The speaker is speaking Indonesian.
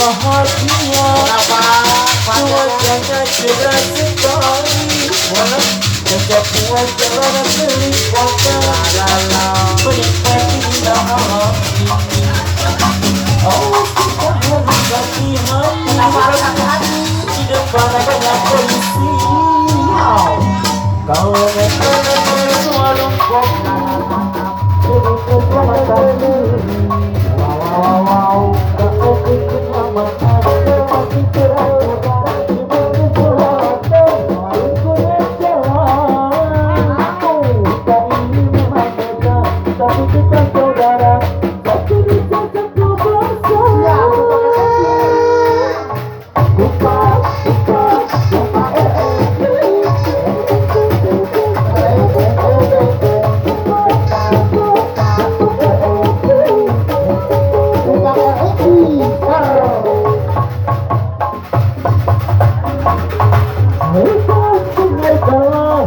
bahagia. Wajahnya cerah sekali, sejak wajah kelihatan menikmati indah hati. Oh, kita harus hati-hati di depan banyak polisi. Kau nekat suara kau terus mata. Wow, kau ikut mama ada masih terasa di mana jalan, aku jalan. Tak ingin mengharga, tapi kita saudara. Satu bisa satu bersama. Mereka dengar kalah,